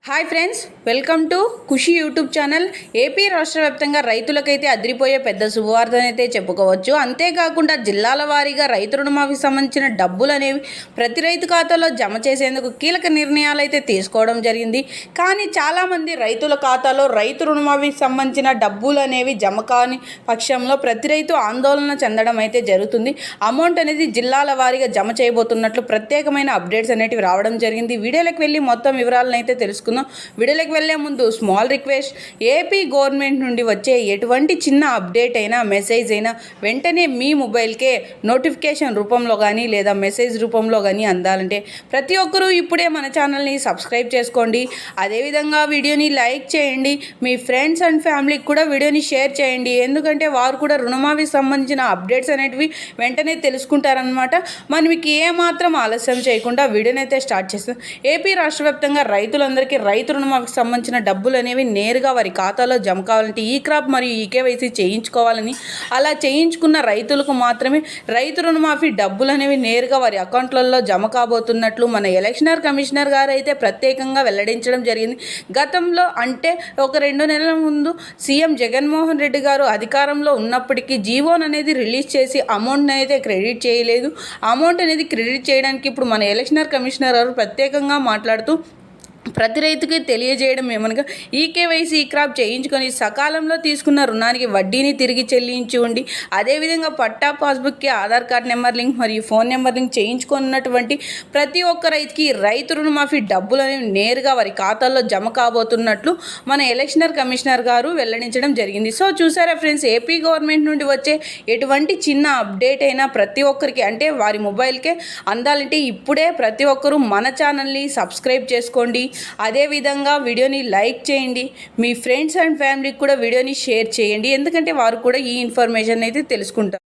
Hi friends, welcome to Khushi YouTube channel. AP రాష్ట్ర వ్యాప్తంగా రైతులకైతే అదిరిపోయే పెద్ద శుభవార్తనైతే చెప్పుకోవచ్చు. అంతేకాకుండా జిల్లాల వారీగా రైతు రుణమాఫీకి సంబంధించిన డబ్బులు అనేవి ప్రతి రైతు ఖాతాలో జమ చేసేందుకు కీలక నిర్ణయాలు అయితే తీసుకోవడం జరిగింది. కానీ చాలామంది రైతుల ఖాతాలో రైతు రుణమాఫీకి సంబంధించిన డబ్బులు అనేవి జమ కాని పక్షంలో ప్రతి రైతు ఆందోళన చెందడం అయితే జరుగుతుంది. అమౌంట్ అనేది జిల్లాల వారీగా జమ చేయబోతున్నట్లు ప్రత్యేకమైన అప్డేట్స్ అనేటివి రావడం జరిగింది. వీడియోలోకి వెళ్ళి మొత్తం వివరాలను అయితే తెలుసుకుందాం. వీడియోలోకి వెళ్ళే ముందు స్మాల్ రిక్వెస్ట్, ఏపీ గవర్నమెంట్ నుండి వచ్చే ఎటువంటి చిన్న అప్డేట్ అయినా మెసేజ్ అయినా వెంటనే మీ మొబైల్కే నోటిఫికేషన్ రూపంలో కానీ లేదా మెసేజ్ రూపంలో కానీ అందాలంటే ప్రతి ఒక్కరూ ఇప్పుడే మన ఛానల్ని సబ్స్క్రైబ్ చేసుకోండి. అదేవిధంగా వీడియోని లైక్ చేయండి. మీ ఫ్రెండ్స్ అండ్ ఫ్యామిలీకి కూడా వీడియోని షేర్ చేయండి. ఎందుకంటే వారు కూడా రుణమాఫీకి సంబంధించిన అప్డేట్స్ అనేటివి వెంటనే తెలుసుకుంటారనమాట. మనకి ఏమాత్రం ఆలస్యం చేయకుండా వీడియోని అయితే స్టార్ట్ చేస్తాం. ఏపీ రాష్ట్ర వ్యాప్తంగా రైతులందరికీ రైతు రుణమాఫీకి సంబంధించిన డబ్బులు అనేవి నేరుగా వారి ఖాతాలో జమ కావాలంటే ఈ క్రాప్ మరియు ఈకేవైసీ చేయించుకోవాలని, అలా చేయించుకున్న రైతులకు మాత్రమే రైతు రుణమాఫీ డబ్బులు అనేవి నేరుగా వారి అకౌంట్లలో జమ కాబోతున్నట్లు మన ఎలక్షన్ కమిషనర్ గారు అయితే ప్రత్యేకంగా వెల్లడించడం జరిగింది. గతంలో అంటే ఒక 2 నెలల ముందు సీఎం జగన్మోహన్ రెడ్డి గారు అధికారంలో ఉన్నప్పటికీ జీవోన్ అనేది రిలీజ్ చేసి అమౌంట్ అయితే క్రెడిట్ చేయలేదు. అమౌంట్ అనేది క్రెడిట్ చేయడానికి ఇప్పుడు మన ఎలక్షన్ కమిషనర్ గారు ప్రత్యేకంగా మాట్లాడుతూ ప్రతి రైతుకి తెలియజేయడం ఏమనగా ఈకేవైసీ క్రాప్ చేయించుకొని సకాలంలో తీసుకున్న రుణానికి వడ్డీని తిరిగి చెల్లించి ఉండి, అదేవిధంగా పట్టా పాస్బుక్కి ఆధార్ కార్డ్ నెంబర్ లింక్ మరియు ఫోన్ నెంబర్ లింక్ చేయించుకున్నటువంటి ప్రతి ఒక్క రైతుకి రైతు రుణమాఫీ డబ్బులు అనేవి నేరుగా వారి ఖాతాల్లో జమ కాబోతున్నట్లు మన ఎలక్షన్ కమిషనర్ గారు వెల్లడించడం జరిగింది. సో చూసారా ఫ్రెండ్స్, ఏపీ గవర్నమెంట్ నుండి వచ్చే ఎటువంటి చిన్న అప్డేట్ అయినా ప్రతి ఒక్కరికి అంటే వారి మొబైల్కే అందాలంటే ఇప్పుడే ప్రతి ఒక్కరూ మన ఛానల్ని సబ్స్క్రైబ్ చేసుకోండి. అదేవిధంగా వీడియోని లైక్ చేయండి. మీ ఫ్రెండ్స్ అండ్ ఫ్యామిలీకి కూడా వీడియోని షేర్ చేయండి. ఎందుకంటే వారు కూడా ఈ ఇన్ఫర్మేషన్ అయితే తెలుసుకుంటారు.